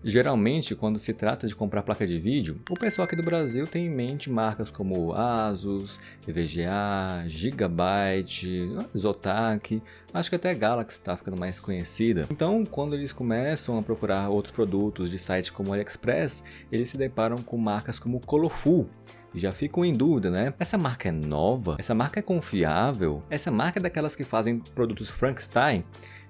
Geralmente, quando se trata de comprar placa de vídeo, o pessoal aqui do Brasil tem em mente marcas como Asus, EVGA, Gigabyte, Zotac, acho que até Galaxy está ficando mais conhecida. Então, quando eles começam a procurar outros produtos de sites como AliExpress, eles se deparam com marcas como Colorful. E já ficam em dúvida, né? Essa marca é nova? Essa marca é confiável? Essa marca é daquelas que fazem produtos Frankenstein?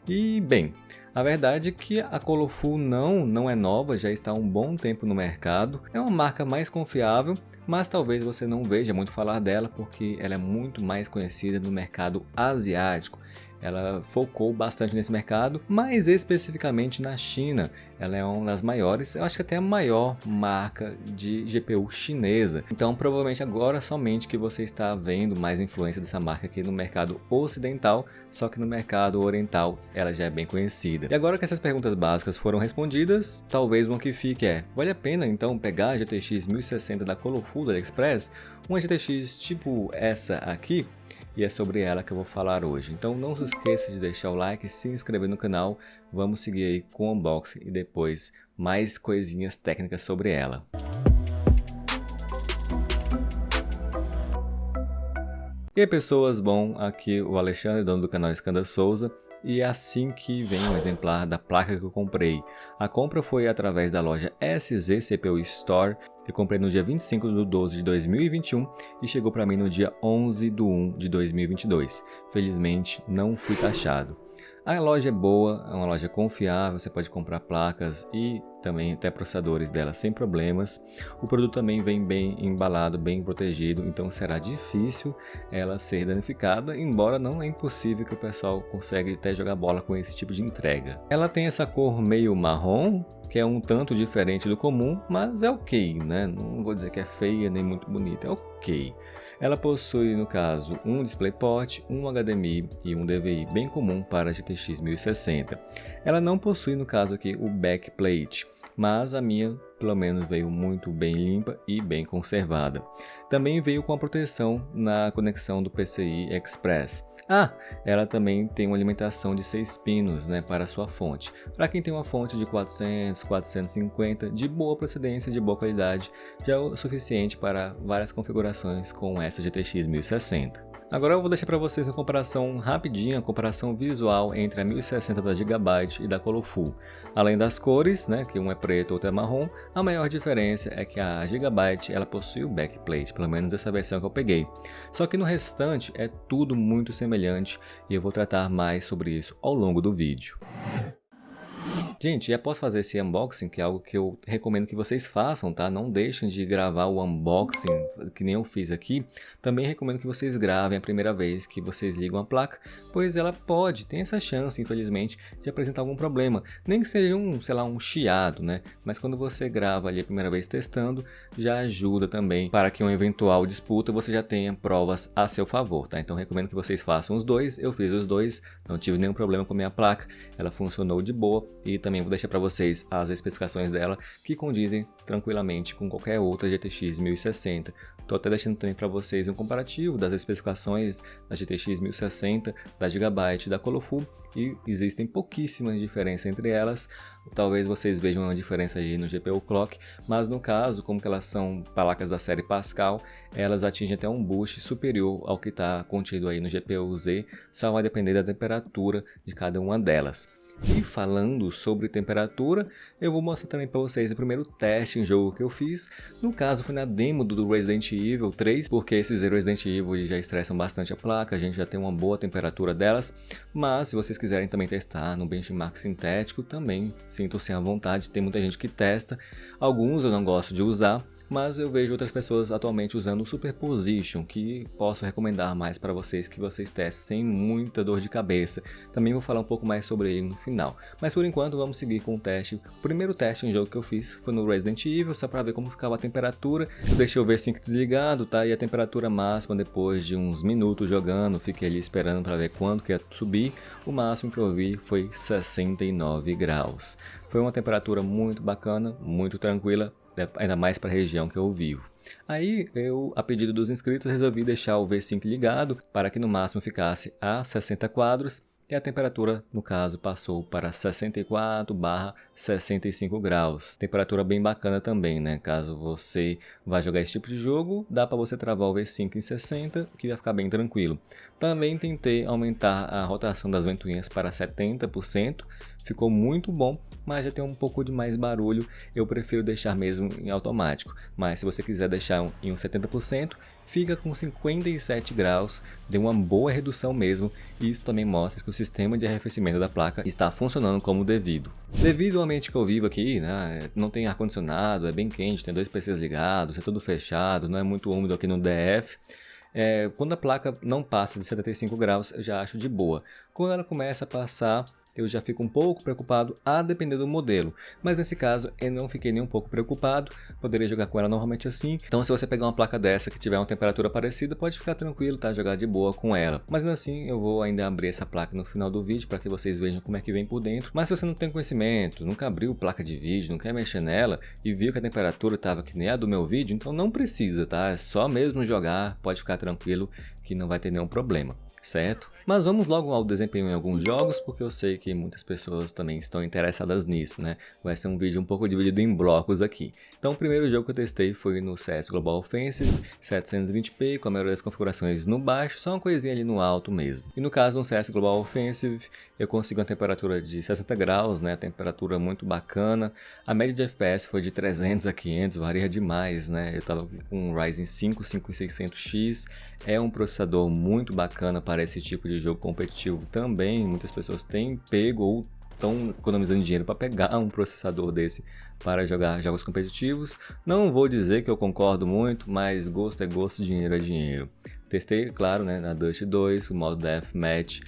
E, bem, a verdade é que a Colorful não é nova, já está há um bom tempo no mercado. É uma marca mais confiável, mas talvez você não veja muito falar dela porque ela é muito mais conhecida no mercado asiático. Ela focou bastante nesse mercado, mais especificamente na China. Ela é uma das maiores, eu acho que até a maior marca de GPU chinesa. Então, provavelmente agora somente que você está vendo mais influência dessa marca aqui no mercado ocidental, só que no mercado oriental ela já é bem conhecida. E agora que essas perguntas básicas foram respondidas, talvez uma que fique é: vale a pena então pegar a GTX 1060 da Colorful do AliExpress? Uma GTX tipo essa aqui? E é sobre ela que eu vou falar hoje. Então não se esqueça de deixar o like e se inscrever no canal. Vamos seguir aí com o unboxing e depois mais coisinhas técnicas sobre ela. E aí pessoas, bom, aqui o Alexandre, dono do canal Skanda Souza. E é assim que vem um exemplar da placa que eu comprei. A compra foi através da loja SZ CPU Store. Eu comprei no dia 25 de 12 de 2021 e chegou para mim no dia 11 de 1 de 2022. Felizmente não fui taxado. A loja é boa, é uma loja confiável, você pode comprar placas e também até processadores dela sem problemas. O produto também vem bem embalado, bem protegido, então será difícil ela ser danificada, embora não é impossível que o pessoal consiga até jogar bola com esse tipo de entrega. Ela tem essa cor meio marrom, que é um tanto diferente do comum, mas é ok, né? Não vou dizer que é feia nem muito bonita, é ok. Ela possui, no caso, um DisplayPort, um HDMI e um DVI bem comum para a GTX 1060. Ela não possui, no caso aqui, o backplate, mas a minha, pelo menos, veio muito bem limpa e bem conservada. Também veio com a proteção na conexão do PCI Express. Ela também tem uma alimentação de 6 pinos, né, para a sua fonte. Para quem tem uma fonte de 400, 450, de boa procedência, de boa qualidade, já é o suficiente para várias configurações com essa GTX 1060. Agora eu vou deixar para vocês uma comparação rapidinha, a comparação visual entre a 1060 da Gigabyte e da Colorful. Além das cores, né, que um é preto, outro é marrom, a maior diferença é que a Gigabyte ela possui o backplate, pelo menos essa versão que eu peguei. Só que no restante é tudo muito semelhante e eu vou tratar mais sobre isso ao longo do vídeo. Gente, e após fazer esse unboxing, que é algo que eu recomendo que vocês façam, tá? Não deixem de gravar o unboxing, que nem eu fiz aqui. Também recomendo que vocês gravem a primeira vez que vocês ligam a placa, pois ela tem essa chance, infelizmente, de apresentar algum problema. Nem que seja sei lá, um chiado, né? Mas quando você grava ali a primeira vez testando, já ajuda também para que uma eventual disputa você já tenha provas a seu favor, tá? Então recomendo que vocês façam os dois. Eu fiz os dois, não tive nenhum problema com a minha placa, ela funcionou de boa e também vou deixar para vocês as especificações dela que condizem tranquilamente com qualquer outra GTX 1060. Estou até deixando também para vocês um comparativo das especificações da GTX 1060, da Gigabyte e da Colorful, e existem pouquíssimas diferenças entre elas. Talvez vocês vejam uma diferença aí no GPU Clock, mas no caso, como que elas são placas da série Pascal, elas atingem até um boost superior ao que está contido aí no GPU Z, só vai depender da temperatura de cada uma delas. E falando sobre temperatura, eu vou mostrar também para vocês o primeiro teste em jogo que eu fiz. No caso foi na demo do Resident Evil 3, porque esses Resident Evil já estressam bastante a placa, a gente já tem uma boa temperatura delas. Mas se vocês quiserem também testar no benchmark sintético, também sintam-se à vontade, tem muita gente que testa. Alguns eu não gosto de usar, mas eu vejo outras pessoas atualmente usando o Superposition, que posso recomendar mais para vocês que vocês testem sem muita dor de cabeça. Também vou falar um pouco mais sobre ele no final. Mas por enquanto vamos seguir com o teste. O primeiro teste em jogo que eu fiz foi no Resident Evil, só para ver como ficava a temperatura. Eu deixei o V5 desligado, tá? E a temperatura máxima depois de uns minutos jogando, fiquei ali esperando para ver quanto que ia subir. O máximo que eu vi foi 69 graus. Foi uma temperatura muito bacana, muito tranquila, ainda mais para a região que eu vivo. Aí eu, a pedido dos inscritos, resolvi deixar o V5 ligado para que no máximo ficasse a 60 quadros. e a temperatura, no caso, passou para 64/65 graus. Temperatura bem bacana também, né? Caso você vá jogar esse tipo de jogo, dá para você travar o V5 em 60, que vai ficar bem tranquilo. Também tentei aumentar a rotação das ventoinhas para 70%, ficou muito bom, mas já tem um pouco de mais barulho, eu prefiro deixar mesmo em automático. Mas se você quiser deixar em uns 70%, fica com 57 graus, deu uma boa redução mesmo, e isso também mostra que o sistema de arrefecimento da placa está funcionando como devido. Devido ao ambiente que eu vivo aqui, né, não tem ar-condicionado, é bem quente, tem 2 PCs ligados, é tudo fechado, não é muito úmido aqui no DF. Quando a placa não passa de 75 graus, eu já acho de boa. Quando ela começa a passar, eu já fico um pouco preocupado, a depender do modelo. Mas nesse caso, eu não fiquei nem um pouco preocupado, poderia jogar com ela normalmente assim. Então se você pegar uma placa dessa que tiver uma temperatura parecida, pode ficar tranquilo, tá? Jogar de boa com ela. Mas ainda assim, eu vou ainda abrir essa placa no final do vídeo, para que vocês vejam como é que vem por dentro. Mas se você não tem conhecimento, nunca abriu placa de vídeo, não quer mexer nela, e viu que a temperatura estava que nem a do meu vídeo, então não precisa, tá? É só mesmo jogar, pode ficar tranquilo que não vai ter nenhum problema. Certo? Mas vamos logo ao desempenho em alguns jogos, porque eu sei que muitas pessoas também estão interessadas nisso, né? Vai ser um vídeo um pouco dividido em blocos aqui. Então o primeiro jogo que eu testei foi no CS Global Offensive, 720p, com a maioria das configurações no baixo, só uma coisinha ali no alto mesmo. E no caso no CS Global Offensive, eu consigo uma temperatura de 60 graus, né? Temperatura muito bacana. A média de FPS foi de 300 a 500, varia demais, né? Eu tava com um Ryzen 5 5600X, é um processador muito bacana para esse tipo de jogo competitivo também. Muitas pessoas têm pego ou estão economizando dinheiro para pegar um processador desse para jogar jogos competitivos. Não vou dizer que eu concordo muito, mas gosto é gosto, dinheiro é dinheiro. Testei, claro, né, na Dust 2, o modo Deathmatch.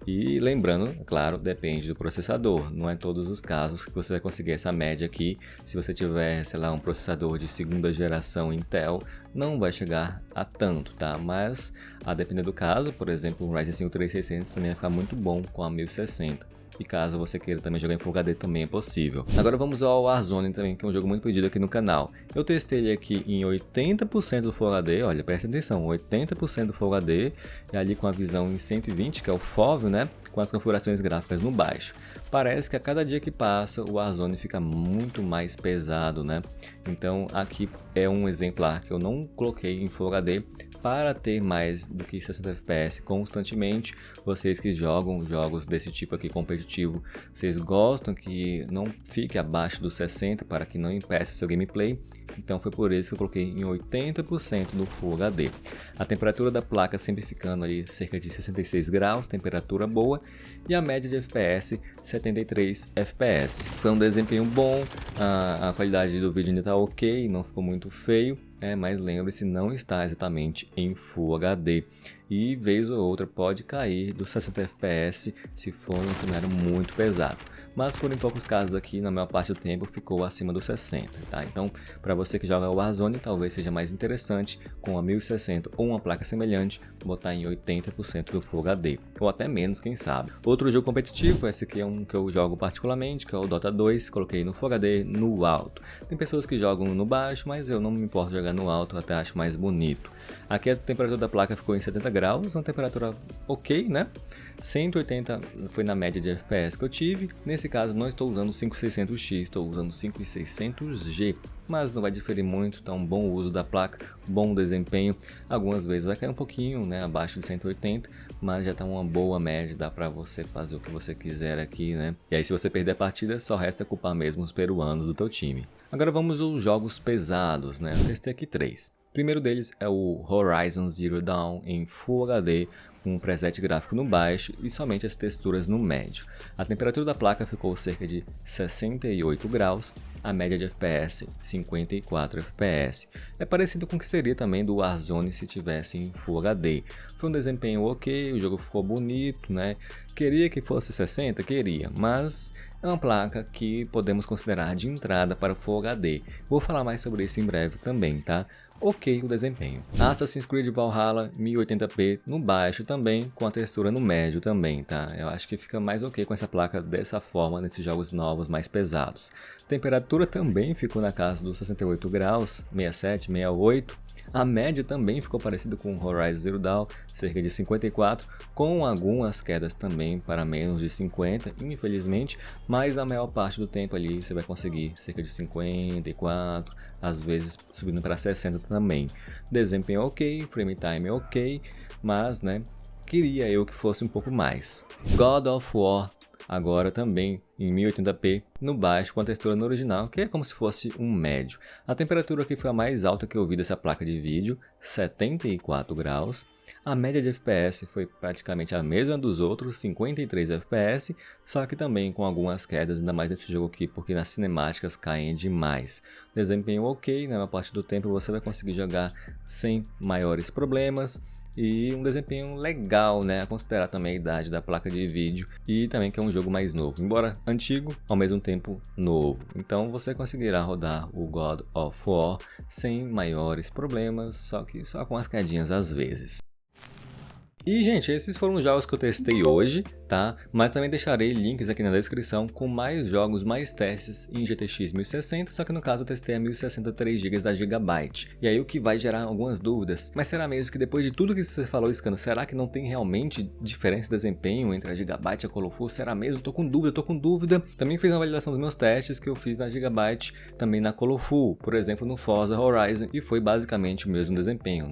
E lembrando, claro, depende do processador, não é em todos os casos que você vai conseguir essa média aqui. Se você tiver, sei lá, um processador de segunda geração Intel, não vai chegar a tanto, tá? Mas, a depender do caso, por exemplo, o Ryzen 5 3600 também vai ficar muito bom com a 1060. E caso você queira também jogar em Full HD, também é possível. Agora vamos ao Warzone também, que é um jogo muito pedido aqui no canal. Eu testei ele aqui em 80% do Full HD, olha, presta atenção, 80% do Full HD, e ali com a visão em 120, que é o FOV, né, com as configurações gráficas no baixo. Parece que a cada dia que passa, o Warzone fica muito mais pesado, né? Então aqui é um exemplar que eu não coloquei em Full HD, para ter mais do que 60 FPS constantemente. Vocês que jogam jogos desse tipo aqui competitivo, vocês gostam que não fique abaixo dos 60 para que não impeça seu gameplay. Então foi por isso que eu coloquei em 80% do Full HD. A temperatura da placa sempre ficando ali cerca de 66 graus, temperatura boa, e a média de FPS 73 FPS. Foi um desempenho bom, a qualidade do vídeo ainda está ok, não ficou muito feio. Mas lembre-se, não está exatamente em Full HD. E vez ou outra pode cair dos 60 FPS se for um cenário muito pesado. Mas foram em poucos casos aqui, na maior parte do tempo ficou acima dos 60, tá? Então, para você que joga o Warzone, talvez seja mais interessante com a 1060 ou uma placa semelhante, botar em 80% do Full HD, ou até menos, quem sabe. Outro jogo competitivo, esse aqui é um que eu jogo particularmente, que é o Dota 2, coloquei no Full HD no alto. Tem pessoas que jogam no baixo, mas eu não me importo jogar no alto, até acho mais bonito. Aqui a temperatura da placa ficou em 70 graus, uma temperatura ok, né? 180 foi na média de FPS que eu tive. Nesse caso não estou usando 5600X, estou usando 5600G, mas não vai diferir muito, tá um bom uso da placa, bom desempenho. Algumas vezes vai cair um pouquinho, né, abaixo de 180, mas já está uma boa média, dá para você fazer o que você quiser aqui, né? E aí se você perder a partida, só resta culpar mesmo os peruanos do teu time. Agora vamos aos jogos pesados, né? Eu testei aqui 3. O primeiro deles é o Horizon Zero Dawn em Full HD, com um preset gráfico no baixo e somente as texturas no médio. A temperatura da placa ficou cerca de 68 graus, a média de FPS 54 FPS. É parecido com o que seria também do Warzone se tivesse em Full HD. Foi um desempenho ok, o jogo ficou bonito, né? Queria que fosse 60? Queria, mas é uma placa que podemos considerar de entrada para o Full HD. Vou falar mais sobre isso em breve também, tá? Ok o desempenho. Assassin's Creed Valhalla 1080p no baixo também, com a textura no médio também, tá? Eu acho que fica mais ok com essa placa dessa forma nesses jogos novos mais pesados. Temperatura também ficou na casa dos 68 graus, 67, 68. A média também ficou parecida com o Horizon Zero Dawn, cerca de 54, com algumas quedas também para menos de 50, infelizmente, mas a maior parte do tempo ali você vai conseguir cerca de 54, às vezes subindo para 60 também. Desempenho ok, frame time ok, mas queria eu que fosse um pouco mais. God of War agora também em 1080p no baixo com a textura no original, que é como se fosse um médio. A temperatura aqui foi a mais alta que eu vi dessa placa de vídeo, 74 graus. A média de FPS foi praticamente a mesma dos outros, 53 FPS, só que também com algumas quedas, ainda mais nesse jogo aqui, porque nas cinemáticas caem demais. Desempenho ok, na maior parte do tempo você vai conseguir jogar sem maiores problemas. E um desempenho legal, a considerar também a idade da placa de vídeo e também que é um jogo mais novo, embora antigo, ao mesmo tempo novo. Então você conseguirá rodar o God of War sem maiores problemas, só com as quedinhas às vezes. E, gente, esses foram os jogos que eu testei hoje, tá? Mas também deixarei links aqui na descrição com mais jogos, mais testes em GTX 1060, só que no caso eu testei a 1060 3GB da Gigabyte. E aí o que vai gerar algumas dúvidas. Mas será mesmo que depois de tudo que você falou, Scano, será que não tem realmente diferença de desempenho entre a Gigabyte e a Colorful? Será mesmo? Tô com dúvida. Também fiz uma validação dos meus testes que eu fiz na Gigabyte, também na Colorful, por exemplo, no Forza Horizon, e foi basicamente o mesmo desempenho,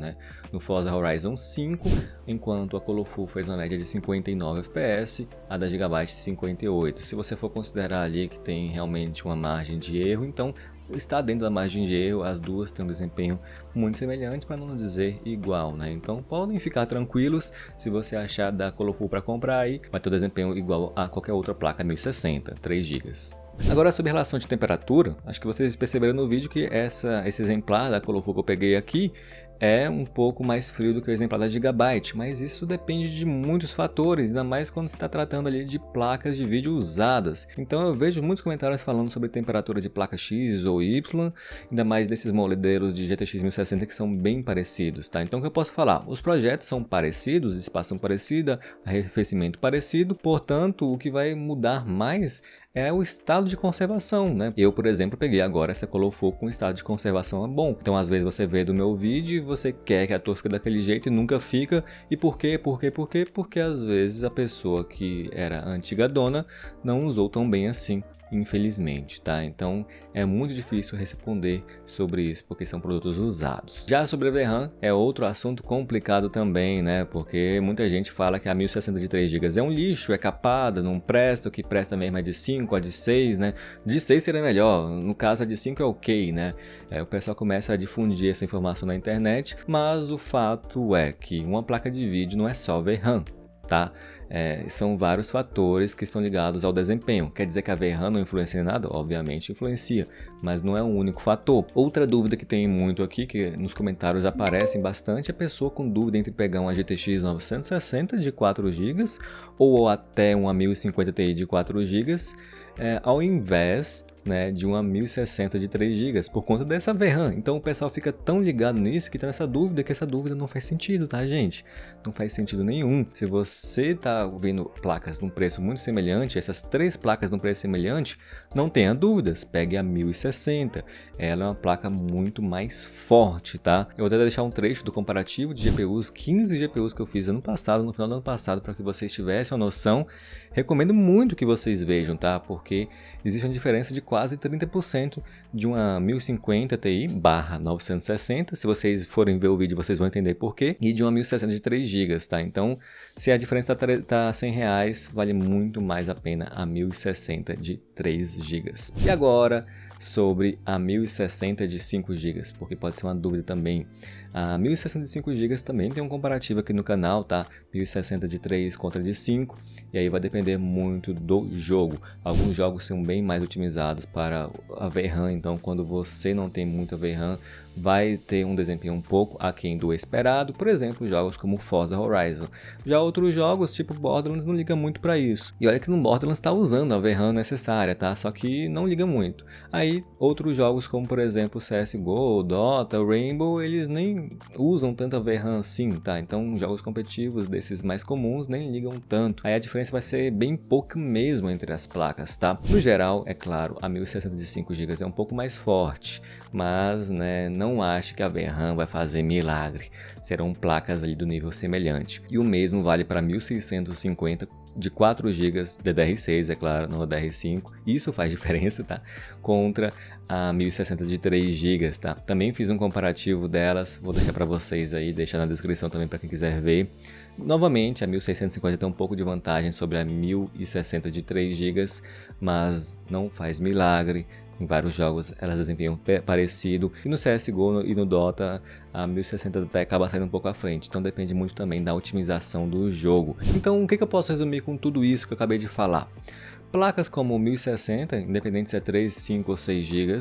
No Forza Horizon 5, enquanto a Colorful fez uma média de 59 FPS, a da Gigabyte 58. Se você for considerar ali que tem realmente uma margem de erro, então está dentro da margem de erro, as duas têm um desempenho muito semelhante, para não dizer igual, Então podem ficar tranquilos, se você achar da Colorful para comprar aí, vai ter um desempenho igual a qualquer outra placa 1060, 3 GB. Agora sobre a relação de temperatura, acho que vocês perceberam no vídeo que esse exemplar da Colorful que eu peguei aqui é um pouco mais frio do que o exemplar da Gigabyte, mas isso depende de muitos fatores, ainda mais quando se está tratando ali de placas de vídeo usadas. Então eu vejo muitos comentários falando sobre temperatura de placa X ou Y, ainda mais desses modelos de GTX 1060 que são bem parecidos, tá? Então o que eu posso falar? Os projetos são parecidos, espaço parecida, arrefecimento parecido, portanto o que vai mudar mais é o estado de conservação, Eu, por exemplo, peguei agora essa Colorful com estado de conservação bom. Então, às vezes você vê do meu vídeo e você quer que a torre fique daquele jeito e nunca fica. E por quê? Porque às vezes a pessoa que era antiga dona não usou tão bem assim, infelizmente, tá? Então é muito difícil responder sobre isso, porque são produtos usados. Já sobre a VRAM é outro assunto complicado também, Porque muita gente fala que a 1060 de 3 GB é um lixo, é capada, não presta, o que presta mesmo é de 5, a de 6, De 6 seria melhor, no caso a de 5 é ok, O pessoal começa a difundir essa informação na internet, mas o fato é que uma placa de vídeo não é só VRAM, tá? São vários fatores que estão ligados ao desempenho. Quer dizer que a VRAM não influencia em nada? Obviamente influencia, mas não é o único fator. Outra dúvida que tem muito aqui, que nos comentários aparecem bastante, é a pessoa com dúvida entre pegar uma GTX 960 de 4 GB ou até uma 1050 Ti de 4 GB, ao invés de uma 1060 de 3 GB, por conta dessa VRAM. Então o pessoal fica tão ligado nisso que tá nessa dúvida, que essa dúvida não faz sentido, tá, gente? Não faz sentido nenhum. Se você tá vendo placas num preço muito semelhante, essas três placas num preço semelhante, não tenha dúvidas, pegue a 1060. Ela é uma placa muito mais forte, tá? Eu vou até deixar um trecho do comparativo de GPUs, 15 GPUs que eu fiz no final do ano passado, para que vocês tivessem uma noção. Recomendo muito que vocês vejam, tá? Porque existe uma diferença de quase 30% de uma 1050 Ti barra 960. Se vocês forem ver o vídeo, vocês vão entender por quê. E de uma 1060 de 3 GB, tá? Então, se a diferença tá R$100, vale muito mais a pena a 1060 de 3 GB. E agora, sobre a 1060 de 5 GB, porque pode ser uma dúvida também. A 1060 de 5 GB também tem um comparativo aqui no canal, tá? 1060 de 3 contra de 5, e aí vai depender muito do jogo. Alguns jogos são bem mais otimizados para a VRAM, então quando você não tem muita VRAM, vai ter um desempenho um pouco aquém do esperado, por exemplo, jogos como Forza Horizon. Já outros jogos, tipo Borderlands, não liga muito para isso. E olha que no Borderlands está usando a VRAM necessária, tá? Só que não liga muito. Aí aí outros jogos como por exemplo CSGO, Dota, Rainbow, eles nem usam tanta VRAM assim, tá? Então jogos competitivos desses mais comuns nem ligam tanto. Aí a diferença vai ser bem pouca mesmo entre as placas, tá? No geral, é claro, a 1060 de 5 GB é um pouco mais forte, mas né, não acho que a VRAM vai fazer milagre. Serão placas ali do nível semelhante. E o mesmo vale para 1650 de 4 GB DDR6, é claro, não DDR5. Isso faz diferença, tá? Contra a 1060 de 3 GB, tá? Também fiz um comparativo delas, vou deixar para vocês aí, deixar na descrição também para quem quiser ver. Novamente, a 1650 tem um pouco de vantagem sobre a 1060 de 3 GB, mas não faz milagre. Em vários jogos elas desempenham parecido, e no CSGO e no Dota a 1060 até acaba saindo um pouco à frente, então depende muito também da otimização do jogo. Então o que eu posso resumir com tudo isso que eu acabei de falar? Placas como 1060, independente se é 3, 5 ou 6 GB,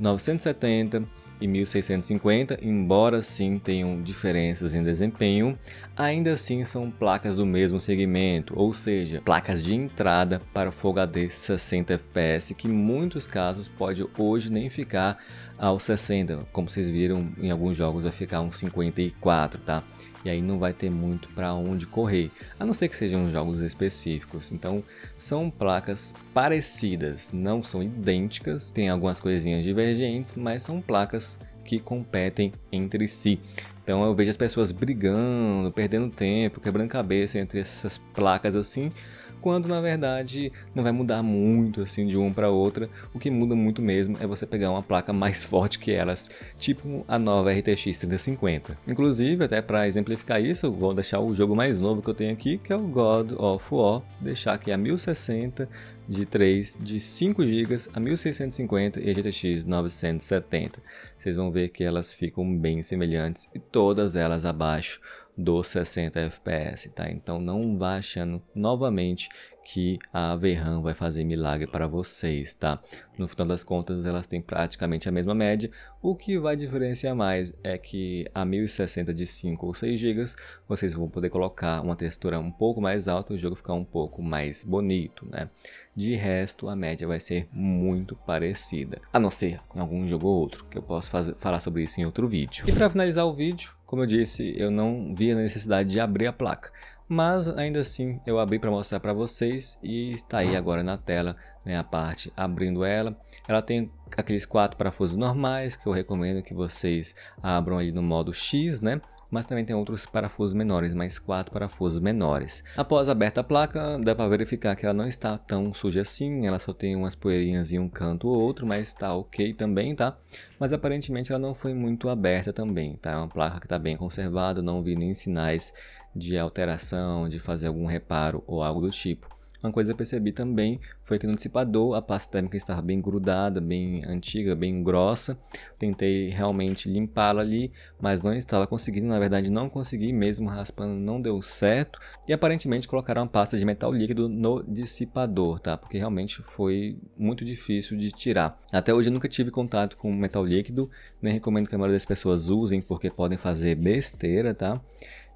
970 e 1650, embora sim tenham diferenças em desempenho, ainda assim são placas do mesmo segmento, ou seja, placas de entrada para Full HD 60 FPS, que em muitos casos pode hoje nem ficar aos 60, como vocês viram em alguns jogos vai ficar uns 54, tá? E aí não vai ter muito para onde correr, a não ser que sejam jogos específicos. Então são placas parecidas, não são idênticas, tem algumas coisinhas divergentes, mas são placas que competem entre si. Então eu vejo as pessoas brigando, perdendo tempo, quebrando cabeça entre essas placas assim, quando na verdade não vai mudar muito assim de uma para outra. O que muda muito mesmo é você pegar uma placa mais forte que elas, tipo a nova RTX 3050. Inclusive, até para exemplificar isso, vou deixar o jogo mais novo que eu tenho aqui, que é o God of War, deixar aqui a 1060 de 3 de 5 GB a 1650 e a GTX 970. Vocês vão ver que elas ficam bem semelhantes e todas elas abaixo dos 60 FPS, tá? Então não vá achando novamente que a VRAM vai fazer milagre para vocês, tá? No final das contas, elas têm praticamente a mesma média. O que vai diferenciar mais é que a 1060 de 5 ou 6 GB, vocês vão poder colocar uma textura um pouco mais alta e o jogo ficar um pouco mais bonito, né? De resto, a média vai ser muito parecida, a não ser em algum jogo ou outro, que eu posso falar sobre isso em outro vídeo. E para finalizar o vídeo, como eu disse, eu não vi a necessidade de abrir a placa, mas ainda assim eu abri para mostrar para vocês e está aí agora na tela, né, a parte abrindo ela. Ela tem aqueles 4 parafusos normais que eu recomendo que vocês abram ali no modo X, né? Mas também tem outros parafusos menores, mais 4 parafusos menores. Após aberta a placa, dá para verificar que ela não está tão suja assim, ela só tem umas poeirinhas em um canto ou outro, mas está ok também, tá? Mas aparentemente ela não foi muito aberta também, tá? É uma placa que está bem conservada, não vi nem sinais de alteração, de fazer algum reparo ou algo do tipo. Uma coisa que eu percebi também foi que no dissipador a pasta térmica estava bem grudada, bem antiga, bem grossa. Tentei realmente limpá-la ali, mas não estava conseguindo, na verdade não consegui, mesmo raspando não deu certo. E aparentemente colocaram uma pasta de metal líquido no dissipador, tá? Porque realmente foi muito difícil de tirar. Até hoje eu nunca tive contato com metal líquido, nem recomendo que a maioria das pessoas usem, porque podem fazer besteira, tá?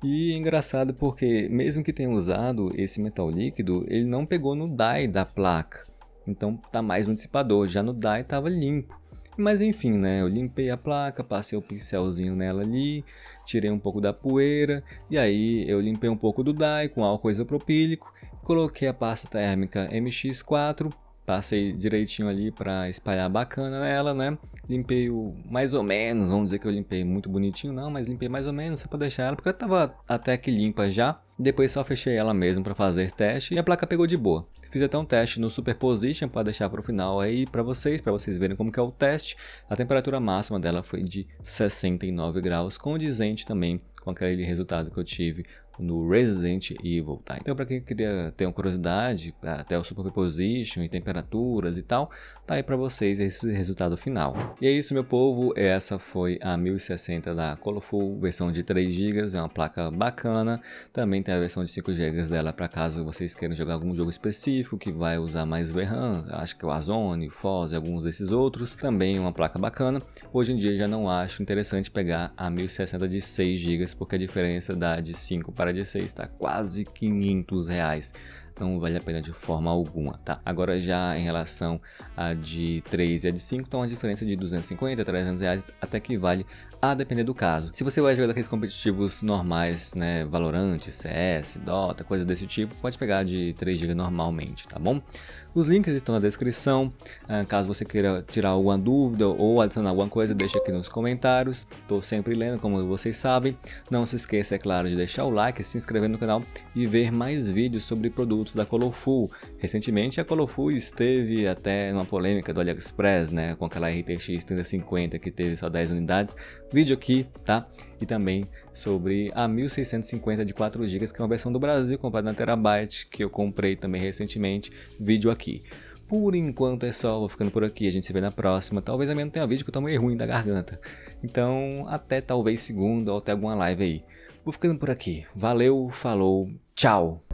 E é engraçado porque mesmo que tenha usado esse metal líquido, ele não pegou no die da placa. Então tá mais no dissipador, já no die estava limpo. Mas enfim, né, eu limpei a placa, passei o pincelzinho nela ali, tirei um pouco da poeira, e aí eu limpei um pouco do die com álcool isopropílico, coloquei a pasta térmica MX4, passei direitinho ali para espalhar bacana nela, né? Limpei mais ou menos, vamos dizer que eu limpei muito bonitinho, não, mas limpei mais ou menos só para deixar ela, porque ela tava até que limpa já. Depois só fechei ela mesmo para fazer teste e a placa pegou de boa. Fiz até um teste no Superposition para deixar para o final aí para vocês verem como que é o teste. A temperatura máxima dela foi de 69 graus, condizente também com aquele resultado que eu tive no Resident Evil, tá? Então para quem queria ter uma curiosidade, até o Superposition e temperaturas e tal, tá aí para vocês esse resultado final. E é isso, meu povo, essa foi a 1060 da Colorful, versão de 3 GB, é uma placa bacana. Também tem a versão de 5 GB dela para caso vocês queiram jogar algum jogo específico que vai usar mais VRAM, acho que o Warzone, Forza e alguns desses outros, também uma placa bacana. Hoje em dia já não acho interessante pegar a 1060 de 6 GB, porque a diferença da de 5 para de 6 está quase R$500. não vale a pena de forma alguma, tá? Agora já em relação a de 3 e a de 5, então a diferença de 250, 300 reais até que vale a depender do caso. Se você vai jogar daqueles competitivos normais, né, Valorant, CS, Dota, coisa desse tipo, pode pegar de 3 GB normalmente, tá bom? Os links estão na descrição, caso você queira tirar alguma dúvida ou adicionar alguma coisa, deixa aqui nos comentários, estou sempre lendo, como vocês sabem. Não se esqueça, é claro, de deixar o like, se inscrever no canal e ver mais vídeos sobre produtos da Colorful. Recentemente a Colorful esteve até numa polêmica do AliExpress, né, com aquela RTX 3050 que teve só 10 unidades. Vídeo aqui, tá? E também sobre a 1650 de 4 GB, que é uma versão do Brasil, comprada na Terabyte, que eu comprei também recentemente. Vídeo aqui. Por enquanto é só, vou ficando por aqui, a gente se vê na próxima. Talvez amanhã não tenha vídeo que eu tô meio ruim da garganta. Então, até talvez segunda ou até alguma live aí. Vou ficando por aqui. Valeu, falou, tchau!